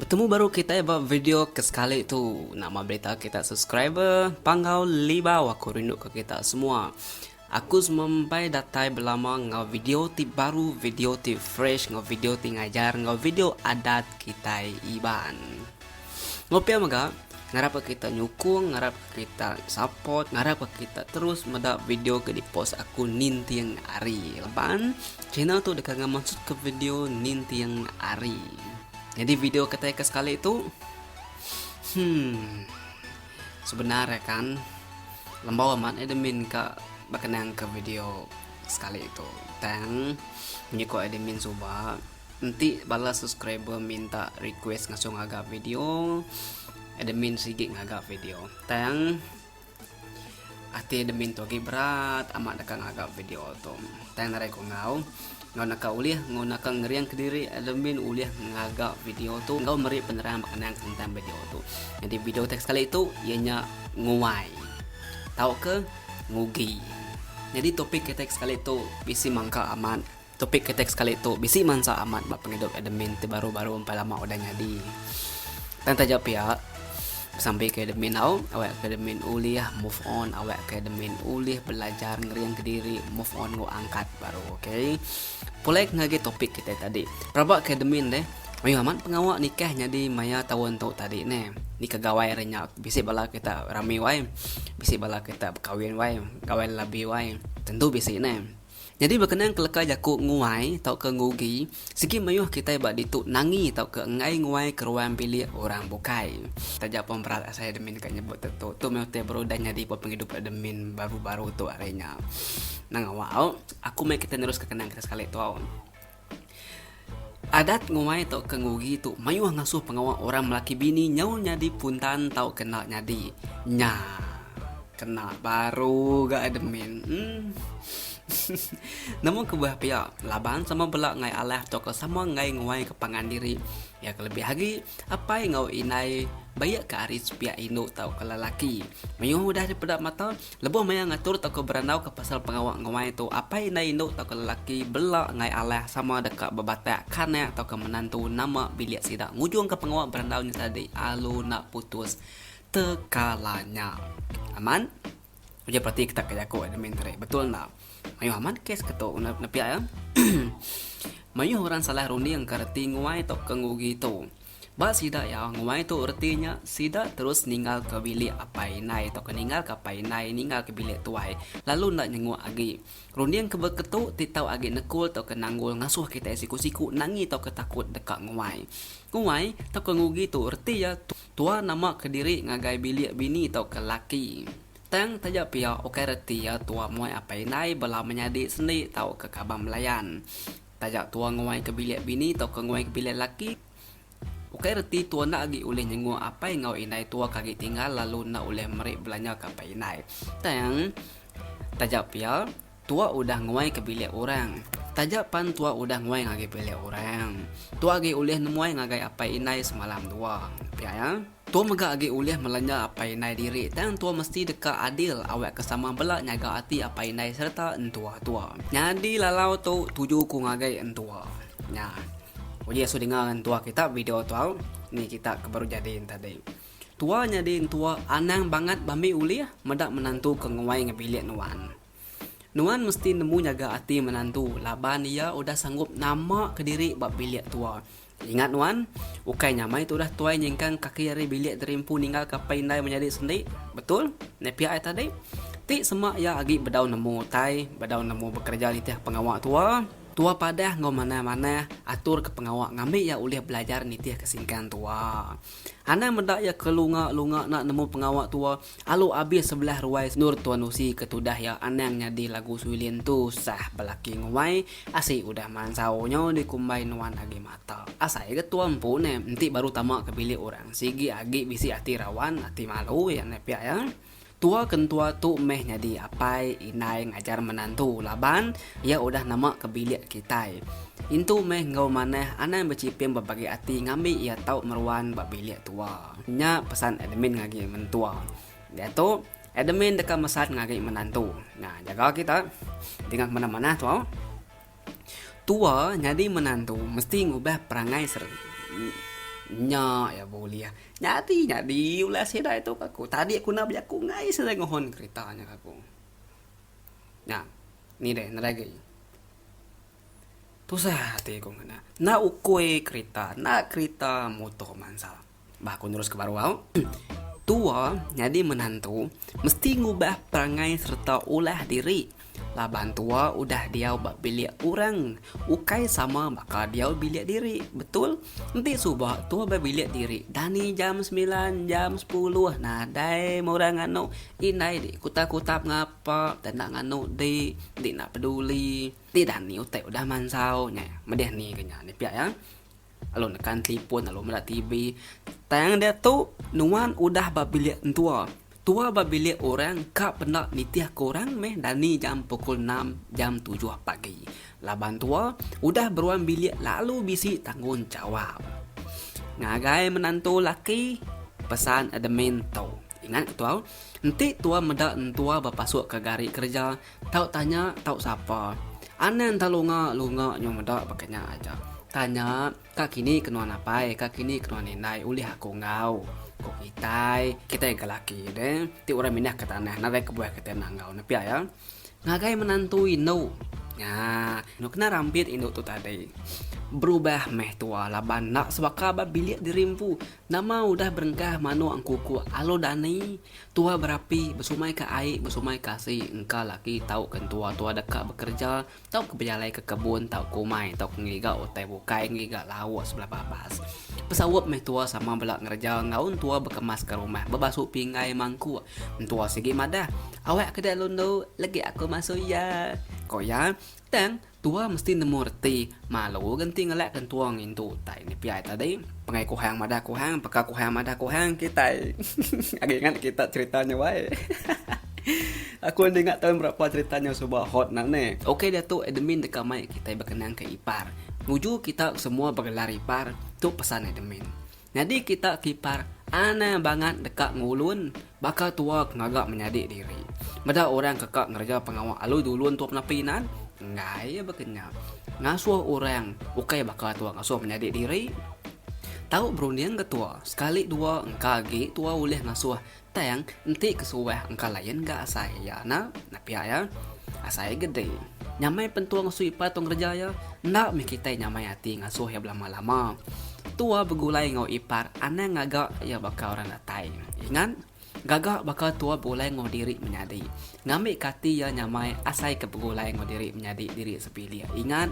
Bertemu baru kita ya video ke sekali itu. Nama berita kita subscriber Panggau Liba Aku rindu ke kita semua. Aku sampai datai belama ngau video ti baru, video ti fresh, ngau video ti ngajar, ngau video adat kita iban. Ngopi maga ngarap kita nyukung, ngarap kita support, ngarap kita terus meda video ke di post aku nintiang ari. Lepan channel tu dekat maksud ke video nintiang ari. Jadi video kita ke sekali itu sebenarnya kan lembau amat admin ke berkenaan ke video sekali itu. Tang menyukai admin suba nanti balas subscriber minta request ngasong agak video admin sigit ngagak video. Tang ati admin tu lagi berat amat dekat ngagak video tu. Tang narai ko ngau nak uliah nak ngeriang kediri admin uliah ngagak video tu ngau meri penerang berkenaan tentang video tu. Jadi video teks kali itu ianya nguai tahu ke ngugi. Jadi topik kita sekali itu bisi mangka aman. Topik kita sekali itu bisi mansa aman bak penghidup admin baru-baru empat lama udah nyadi. Tanta jawab ya sampai ke admin awak ke admin uliah move on, awak ke admin uliah belajar ngeriang kediri move on ngo angkat baru. Okay, pulai ngagi topik kita tadi berapa ke admin deh mayu aman pengawak nikah jadi maya tahun tu tadi ni kegawai renyak bisi bala kita rami wai, bisi bala kita kawin wai, kawin labi wai, tentu bisi jadi berkenaan keleka jaku nguai tau ke ngugi siki mayuh kita ibat dituk nangi tau ke ngai nguai keruan pilih orang bukai. Tajak pemberat saya admin kan nyebut tu mayuh te baru dah jadi penghidup admin baru-baru tu arenya. Nang awal aku mai kita terus ke kenang kita sekali tu. Adat nguai tau ke ngugi tu mayuh ngasuh pengawak orang melaki bini nyau nyadi puntan tau kena nyadi nya kena baru ga admin. Namun kebuah pihak laban sama belak ngai alah toko sama ngai nguai kepangan diri ya kelebih lagi apa yang ngau inai bayak ke aris pihak induk tau ke lelaki mayuh udah dipedak mata lebuh maya ngatur tau ke berandau ke pasal pengawak nguai tu apa inai induk tau ke lelaki belak ngai alah sama dekat bebatak karena tau ke menantu nama bilik sidak ngujung ke pengawak berandaunya tadi alu nak putus tekalanya aman. Ujar berarti kita kaya aku admin tadi betul nak mayu aman kes ketok napi ya. Mayu orang salah rundi yang kerti nguai tok kengugi tu. Ba sida ya nguai tu artinya sida terus ninggal ke bilik apa inai tok ninggal ke apa inai ninggal ke bilik tuai. Lalu nak nyengu agi. Rundi yang kebeketu titau agi nekul tok kenanggul ngasuh kita siku-siku nangi tok ketakut dekat nguai. Nguai tok kengugi tu arti ya tua nama kediri ngagai bilik bini tok ke laki. Tang tajak pia okai reti ya tua muai apa inai bela menyadi sendi tau ke kabam melayan. Tajak tua nguai ke bilik bini tau ke nguai ke bilik laki. Okai reti tua nak agi uleh nyengu apa yang ngau inai tua kagi tinggal lalu nak uleh merik belanja ke apa inai. Tang tajak pia tua udah nguai ke bilik orang. Tajak pan tua udah nguai ngagi bilik orang. Tua agi uleh nemuai ngagai apa inai semalam tua. Pia ya. Tua mega agi ulih melanja apa inai diri dan tua mesti dekat adil awak kesama belak nyaga hati apa inai serta entua-tua. Nyadi lalau tu tuju ku ngagai entua. Nya. Oje so dengar entua kita video tu ni kita baru jadiin tadi. Tua nyadi entua anang banget bami ulih medak menantu ke nguai ngebilik nuan. Nuan mesti nemu nyaga hati menantu laban dia udah sanggup nama ke diri bab bilik tua. Ingat nuan, ukai nyamai tu dah tuai nyengkang kaki dari bilik terimpu ninggal kapai nai menjadi sendi. Betul? Nepi ai tadi. Ti semak ya agi bedau nemu tai, bedau nemu bekerja di tiah pengawak tua. Tua padah ngau mana-mana atur ke pengawak ngambil ya ulih belajar nitiah kesingkan tua. Ana mendak ya kelunga-lunga nak nemu pengawak tua. Alu abis sebelah ruai nur tuan usi ketudah ya anang nyadi lagu suilin tu sah belaki nguai asik udah mansaunya dikumbai nuan agi mata. Asai ke tuan pun nanti baru tamak ke bilik orang. Sigi agi bisi hati rawan hati malu ya nepia ya. Tua kentua tu meh nyadi apai inai ngajar menantu laban ya udah nama ke bilik kita. Intu meh ngau maneh ana bercipim berbagi hati ngambil ia tau meruan bak bilik tua. Nya pesan admin ngagi mentua. Dia tu admin dekat mesat ngagi menantu. Nah jaga kita dengan mana-mana tu. Tua nyadi menantu mesti ngubah perangai Nya ya boleh. Nyadi ulah sedai tu kaku. Tadi aku nak beli aku ngai sedai ngohon keretanya kaku. Nah, ni deh, lagi. Tu sah hati aku ngana. Na ukoi kereta, na kereta motor mansal. Bah aku terus ke baru au. Tua jadi menantu mesti ngubah perangai serta ulah diri. Laban tua udah dia bak bilik orang. Ukai sama bakal dia bilik diri. Betul? Nanti subah tua bak bilik diri. Dani jam 9, jam 10. Nah, dai orang anu inai di kutap-kutap ngapa dan nak anu di nak peduli. Di Dani utai udah mansau nya. Medeh ni kenya ni pia ya. Alun nekan telefon, alun melihat TV. Tayang dia tu nuan udah bak bilik tua. Tua bilik orang kak pernah nitiah korang meh Dani jam pukul 6 jam 7 pagi. Laban tua udah beruang bilik lalu bisi tanggung jawab. Ngagai menantu laki pesan admin tau. Ingat tua, nanti tua medak tua berpasuk ke gari kerja, tau tanya tau siapa. Anen tak lunga nyom medak pakainya aja. Tanya kak kini kenuan apa? Kak kini kenuan ninai ulih aku ngau. Kok kita yang kelaki deh. Ti orang minah ke tanah, narai ke buah ke tanah ngau nepia ya. Ngagai menantu ino. Nah, ino kena rampit ino tu tadi. Berubah meh tua laban nak sebaka bilik dirimpu. Nama udah berengkah manu angkuku. Alo Dani, tua berapi bersumai ke air, bersumai kasih engkau laki tahu kan tua dekat bekerja, tahu ke berjalai ke kebun, tahu kumai, tahu ngiga otai bukai, ngiga lawas sebelah babas. Pesawat meh tua sama belak ngerja ngaun tua berkemas ke rumah, berbasuh pingai mangku. Tua segi madah. Awak kedai londo lagi aku masuk ya. Kau ya, dan tua mesti nemu reti malu ganti ngelak kan tua ngintu tai ni piai tadi pengai kuhang madah kuhang peka kuhang madah kuhang kita agak ingat kita ceritanya wae. Aku ingat tahun berapa ceritanya subah hot nak ni. Okey dia tu admin dekat mic kita berkenaan ke ipar. Nuju kita semua bergelar ipar tu pesan admin. Jadi kita ke ipar ana banget dekat ngulun bakal tua ngagak menyadik diri. Bada orang kakak ngerja pengawal alu duluan tua penapinan. Ngai berkenyap. Ngasuh orang ukai bakal tua ngasuh menyadik diri. Tahu berunding ketua sekali dua engkagi tua boleh ngasuh tayang enti kesuweh engka lain gak asai ya na pihak ya asai gede nyamai pentua ngasuh ipa tong kerja ya ndak mi kita nyamai hati ngasuh ya lama-lama tua begulai ngau ipar ana ngagak ya bakal orang datai ingat gagak bakal tua boleh ngau diri menyadi ngambil kati ya nyamai asai ke begulai ngau diri menyadi diri sepilih ingat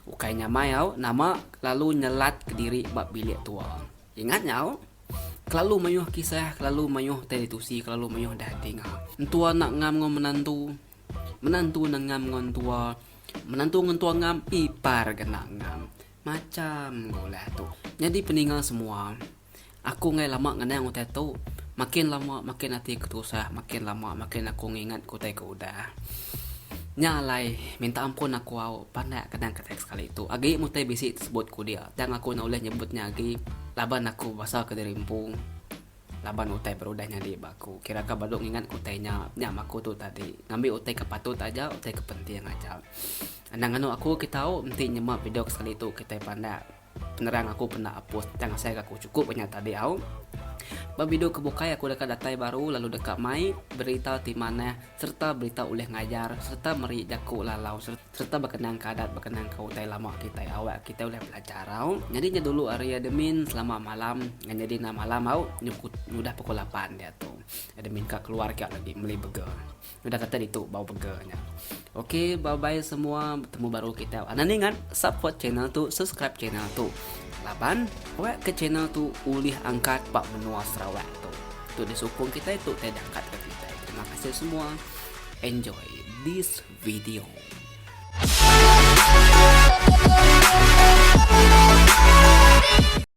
ukai nyamai au nama lalu nyelat ke diri bab bilik tua ingat nyau kelalu mayuh kisah kelalu mayuh telitusi kelalu mayuh dading tua nak ngam ngau menantu nak ngam ngon tua menantu ngon tua ngam ipar kena ngam macam golah tu jadi peninggal semua aku ngai lama ngenang utai tu makin lama makin hati ketusah makin lama makin aku ngingat kutai ke udah nyalai minta ampun aku au pandai kadang kata sekali itu agi mutai bisi sebut ku dia dan aku nak boleh nyebutnya agi laban aku basah ke dirimpung laban utai berudahnya di baku kira ka baduk ngingat kutainya nyam aku tu tadi ngambil utai kepatut aja utai kepenting aja andang anu aku kita tahu nanti nyemak video sekali itu kita pandai penerang aku pernah hapus jangan saya aku cukup banyak tadi au video kebukai aku dekat datai baru lalu dekat mai berita di mana serta berita oleh ngajar serta meri jaku lalau serta berkenang kadat berkenang kau tai lama kita awak kita oleh belajar au jadi dulu area admin selama malam jadi na malam au udah pukul 8 dia tu admin ka keluar kak lagi beli burger udah kata itu bau burgernya okey bye bye semua bertemu baru kita anda ingat support channel tu subscribe channel tu laban awak ke channel tu ulih angkat pak benua Sarawak tu disokong kita itu tidak angkat ke kita terima kasih semua enjoy this video.